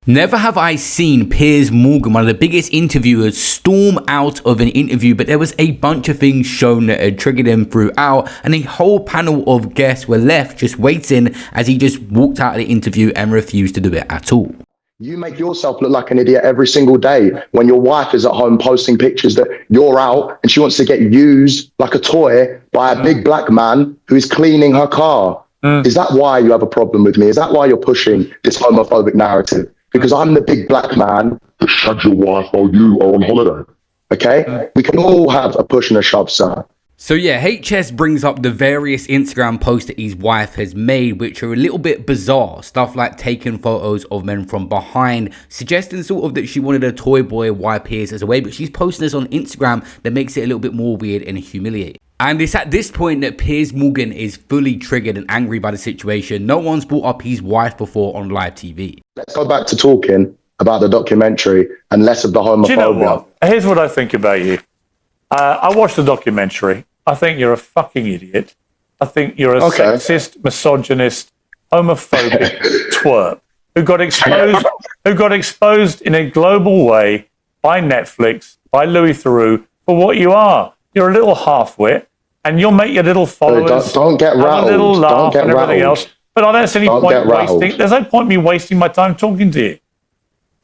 Never have I seen Piers Morgan, one of the biggest interviewers, storm out of an interview, but there was a bunch of things shown that had triggered him throughout, and a whole panel of guests were left just waiting as he just walked out of the interview and refused to do it at all. You make yourself look like an idiot every single day when your wife is at home posting pictures that you're out and she wants to get used like a toy by a big black man who is cleaning her car. Is that why you have a problem with me? Is that why you're pushing this homophobic narrative? Because I'm the big black man who shagged your wife while you are on holiday. Okay? We can all have a push and a shove, sir. So yeah, HS brings up the various Instagram posts that his wife has made, which are a little bit bizarre. Stuff like taking photos of men from behind, suggesting sort of that she wanted a toy boy wipe Piers as a way, but she's posting this on Instagram that makes it a little bit more weird and humiliating. And it's at this point that Piers Morgan is fully triggered and angry by the situation. No one's brought up his wife before on live TV. Let's go back to talking about the documentary and less of the homophobia. Do you know what? Here's what I think about you. I watched the documentary. I think you're a fucking idiot. I think you're a sexist, misogynist, homophobic twerp who got exposed in a global way by Netflix, by Louis Theroux, for what you are. You're a little half-wit, and you'll make your little followers don't get rattled. A little laugh don't get and everything rattled. else. But I don't see any point wasting. There's no point me wasting my time talking to you.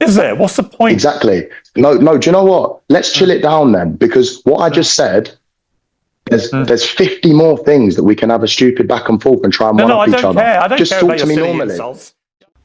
Is there? What's the point? Exactly. No. Do you know what? Let's chill it down then, because what I just said. There's 50 more things that we can have a stupid back and forth and try and one-up each other. I don't just care talk about to your me silly normally. Insults.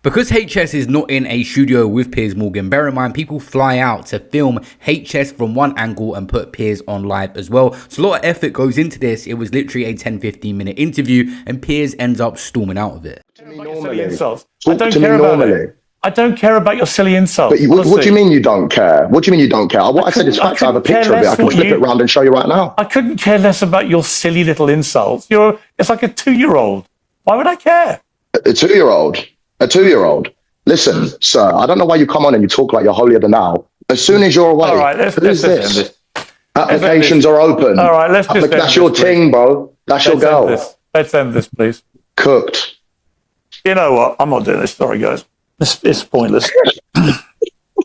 Because HS is not in a studio with Piers Morgan, bear in mind people fly out to film HS from one angle and put Piers on live as well. So a lot of effort goes into this. It was literally a 10-15 minute interview and Piers ends up storming out of it. To me normally. Talk to me normally. I don't care about your silly insults. But what do you mean you don't care? What do you mean you don't care? What I said is fact. I have a picture of it. I can flip it around and show you right now. I couldn't care less about your silly little insults. It's like a 2-year-old. Why would I care? A 2-year-old? A 2-year-old? Listen, sir, I don't know why you come on and you talk like you're holier than thou. As soon as you're away, all right, let's who's end this? this. Applications are open. All right, let's just That's your ting, bro. That's your girl. Let's end this, please. Cooked. You know what? I'm not doing this. Sorry, guys. It's pointless.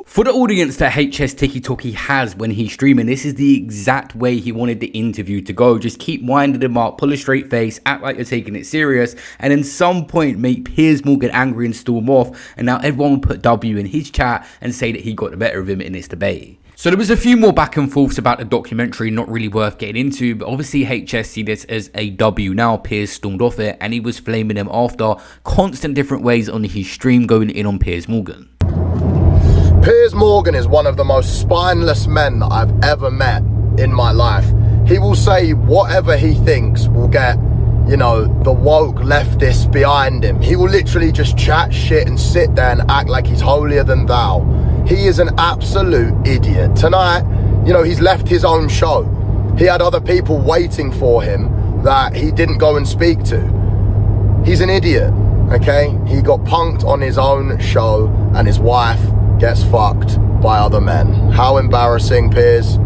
For the audience that HSTikkyTokky has when he's streaming, this is the exact way he wanted the interview to go. Just keep winding him up, pull a straight face, act like you're taking it serious, and then some point make Piers Morgan angry and storm off, and now everyone will put W in his chat and say that he got the better of him in this debate. So there was a few more back and forths about the documentary, not really worth getting into, but obviously HS see this as a W. Now Piers stormed off it and he was flaming him after constant different ways on his stream, going in on Piers Morgan. Piers Morgan is one of the most spineless men that I've ever met in my life. He will say whatever he thinks will get, you know, the woke leftists behind him. He will literally just chat shit and sit there and act like he's holier than thou. He is an absolute idiot. Tonight, you know, he's left his own show. He had other people waiting for him that he didn't go and speak to. He's an idiot, okay? He got punked on his own show and his wife gets fucked by other men. How embarrassing, Piers.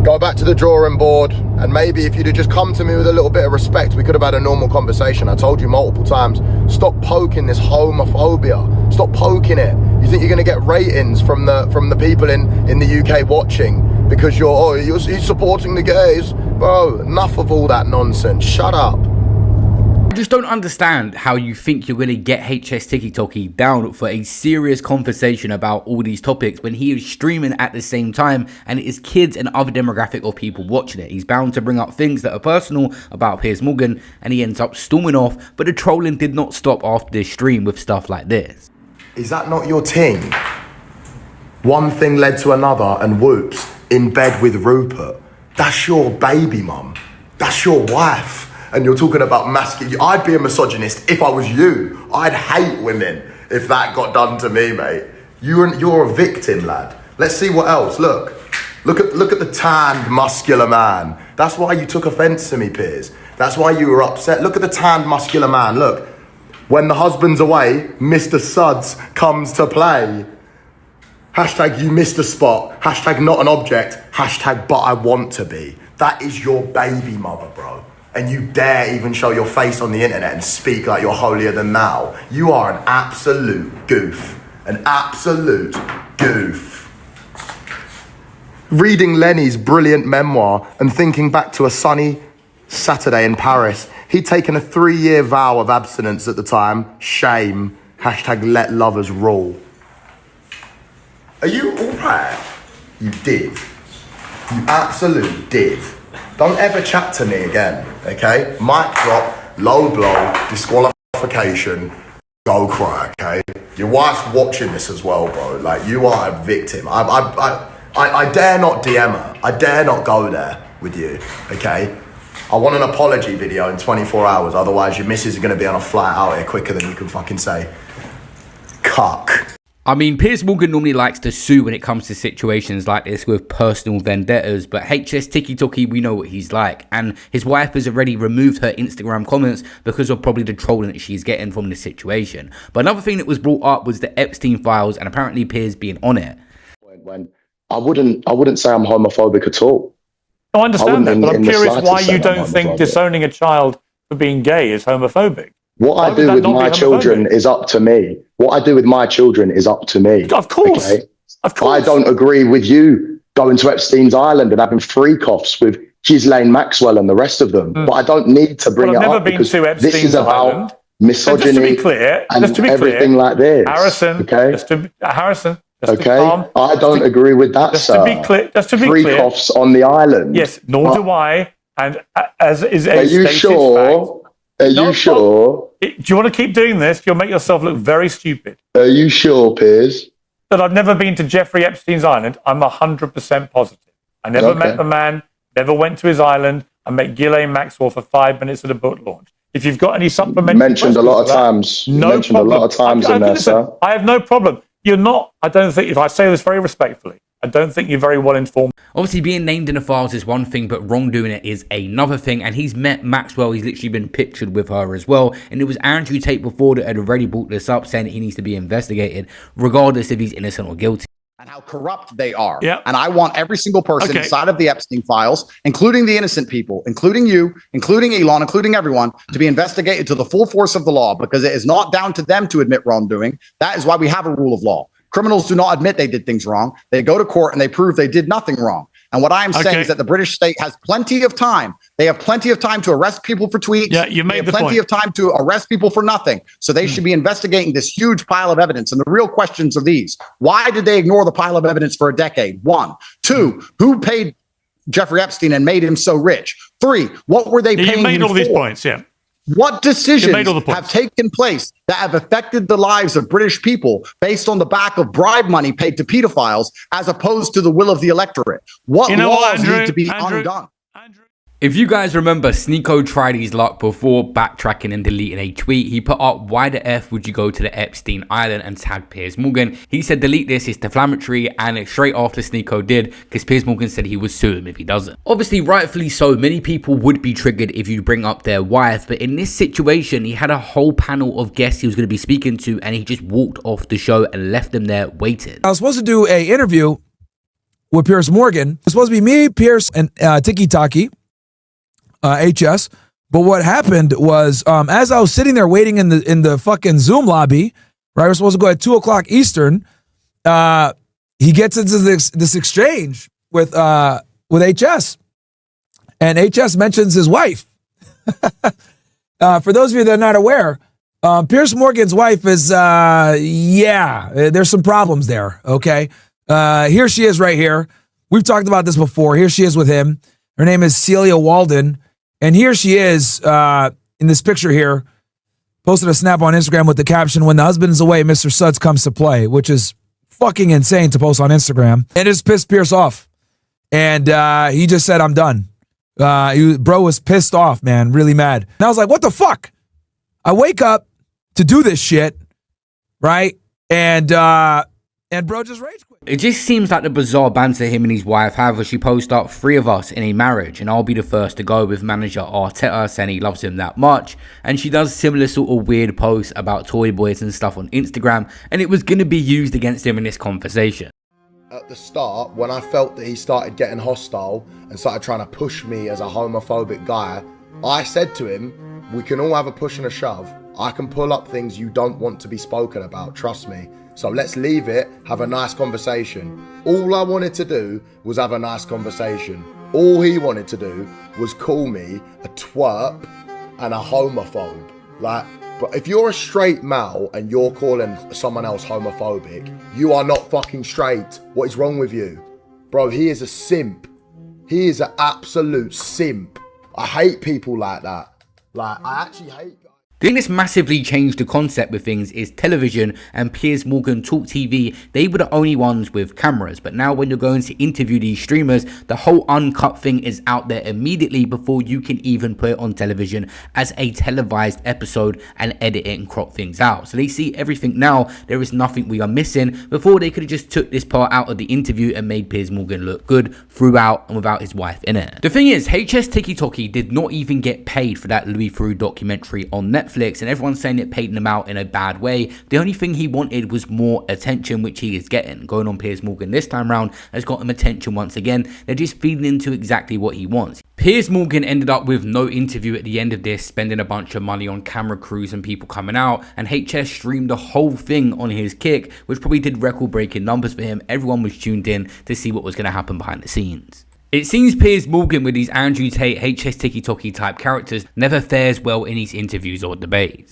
Go back to the drawing board, and maybe if you'd have just come to me with a little bit of respect, we could have had a normal conversation. I told you multiple times, stop poking this homophobia. Stop poking it. You think you're going to get ratings from the people in the UK watching because you're supporting the gays? Bro, enough of all that nonsense. Shut up. I just don't understand how you think you're going to get HSTikkyTokky down for a serious conversation about all these topics when he is streaming at the same time and it is kids and other demographic of people watching it. He's bound to bring up things that are personal about Piers Morgan and he ends up storming off, but the trolling did not stop after this stream with stuff like this. Is that not your ting? One thing led to another and whoops, in bed with Rupert. That's your baby mum. That's your wife. And you're talking about masculine. I'd be a misogynist if I was you. I'd hate women if that got done to me, mate. You're a victim, lad. Let's see what else. Look at the tanned, muscular man. That's why you took offense to me, Piers. That's why you were upset. Look at the tanned, muscular man. Look, when the husband's away, Mr. Suds comes to play. Hashtag you missed a spot. Hashtag not an object. Hashtag but I want to be. That is your baby mother, bro. And you dare even show your face on the internet and speak like you're holier than thou. You are an absolute goof. An absolute goof. Reading Lenny's brilliant memoir and thinking back to a sunny Saturday in Paris, he'd taken a 3-year vow of abstinence at the time. Shame. Hashtag let lovers rule. Are you alright? You div. You absolute div. Don't ever chat to me again, okay? Mic drop, low blow, disqualification, go cry, okay? Your wife's watching this as well, bro. Like, you are a victim. I dare not DM her. I dare not go there with you, okay? I want an apology video in 24 hours, otherwise your missus is going to be on a flight out here quicker than you can fucking say. Cuck. I mean, Piers Morgan normally likes to sue when it comes to situations like this with personal vendettas, but HSTikkyTokky, we know what he's like. And his wife has already removed her Instagram comments because of probably the trolling that she's getting from this situation. But another thing that was brought up was the Epstein files and apparently Piers being on it. When I wouldn't say I'm homophobic at all. I understand that, but I'm curious why you don't think disowning a child for being gay is homophobic. What I do with my children is up to me. What I do with my children is up to me. Of course. Okay? Of course. I don't agree with you going to Epstein's Island and having freak-offs with Ghislaine Maxwell and the rest of them. But I don't need to bring it up because this is about misogyny and everything like this. Harrison, okay? Harrison. Okay, I don't agree with that, just sir. To be clear, just to be clear, freak-offs on the island. Yes, nor do I. And as is a Are you sure? Fact, are you sure? Do you want to keep doing this? You'll make yourself look very stupid. Are you sure, Piers? That I've never been to Jeffrey Epstein's island. I'm 100% positive. I never met the man. Never went to his island. I met Ghislaine Maxwell for 5 minutes at a book launch. If you've got any supplementary mentioned a lot of times. No mentioned problem. a lot of times in there, sir. I have no problem. You're not, I don't think, if I say this very respectfully, I don't think you're very well informed. Obviously, being named in the files is one thing, but wrongdoing it is another thing. And he's met Maxwell. He's literally been pictured with her as well. And it was Andrew Tate before that had already brought this up, saying that he needs to be investigated, regardless if he's innocent or guilty. And how corrupt they are. Yep. And I want every single person inside of the Epstein files, including the innocent people, including you, including Elon, including everyone, to be investigated to the full force of the law, because it is not down to them to admit wrongdoing. That is why we have a rule of law. Criminals do not admit they did things wrong. They go to court and they prove they did nothing wrong. And what I'm saying is that the British state has plenty of time. They have plenty of time to arrest people for tweets. Yeah, you made the point. Plenty of time to arrest people for nothing. So they should be investigating this huge pile of evidence. And the real questions are these. Why did they ignore the pile of evidence for a decade? 1. 2, who paid Jeffrey Epstein and made him so rich? 3, what were they paying him for? You made all these points, yeah. What decisions have taken place that have affected the lives of British people based on the back of bribe money paid to pedophiles as opposed to the will of the electorate? What laws need to be undone? If you guys remember, Sneeko tried his luck before backtracking and deleting a tweet. He put up, why the F would you go to the Epstein Island and tag Piers Morgan? He said, delete this, it's defamatory, and straight after Sneeko did, because Piers Morgan said he would sue him if he doesn't. Obviously, rightfully so, many people would be triggered if you bring up their wife, but in this situation, he had a whole panel of guests he was going to be speaking to, and he just walked off the show and left them there waiting. I was supposed to do a interview with Piers Morgan. It was supposed to be me, Piers, and TikkyTokky. HS. But what happened was, as I was sitting there waiting in the fucking Zoom lobby, right? We're supposed to go at 2:00 Eastern. He gets into this exchange with HS, and HS mentions his wife. For those of you that are not aware, Piers Morgan's wife is, there's some problems there. Okay, here she is right here. We've talked about this before. Here she is with him. Her name is Celia Walden. And here she is in this picture here, posted a snap on Instagram with the caption, when the husband is away, Mr. Suds comes to play, which is fucking insane to post on Instagram. And it just pissed Piers off. And he just said, I'm done. Bro was pissed off, man, really mad. And I was like, what the fuck? I wake up to do this shit, right? And bro just rage quit. It just seems like the bizarre banter him and his wife have as she posts up 3 of us in a marriage, and I'll be the first to go, with manager Arteta saying he loves him that much. And she does similar sort of weird posts about toy boys and stuff on Instagram, and it was going to be used against him in this conversation. At the start, when I felt that he started getting hostile and started trying to push me as a homophobic guy, I said to him, we can all have a push and a shove. I can pull up things you don't want to be spoken about, trust me. So let's leave it, have a nice conversation. All I wanted to do was have a nice conversation. All he wanted to do was call me a twerp and a homophobe. Like, but if you're a straight male and you're calling someone else homophobic, you are not fucking straight. What is wrong with you? Bro, he is a simp. He is an absolute simp. I hate people like that. Like, I actually hate... The thing that's massively changed the concept with things is television and Piers Morgan Talk TV. They were the only ones with cameras, but now when you're going to interview these streamers, the whole uncut thing is out there immediately before you can even put it on television as a televised episode and edit it and crop things out. So they see everything now. There is nothing we are missing. Before, they could have just took this part out of the interview and made Piers Morgan look good throughout and without his wife in it. The thing is, HSTikkyTokky did not even get paid for that Louis Theroux documentary on Netflix, and everyone's saying it paid him out in a bad way. The only thing he wanted was more attention, which he is getting. Going on Piers Morgan this time round has got him attention once again. They're just feeding into exactly what he wants. Piers Morgan ended up with no interview at the end of this, spending a bunch of money on camera crews and people coming out, and HS streamed the whole thing on his kick, which probably did record-breaking numbers for him. Everyone was tuned in to see what was going to happen behind the scenes. It seems Piers Morgan with these Andrew Tate, HSTikkyTokky type characters never fares well in his interviews or debates.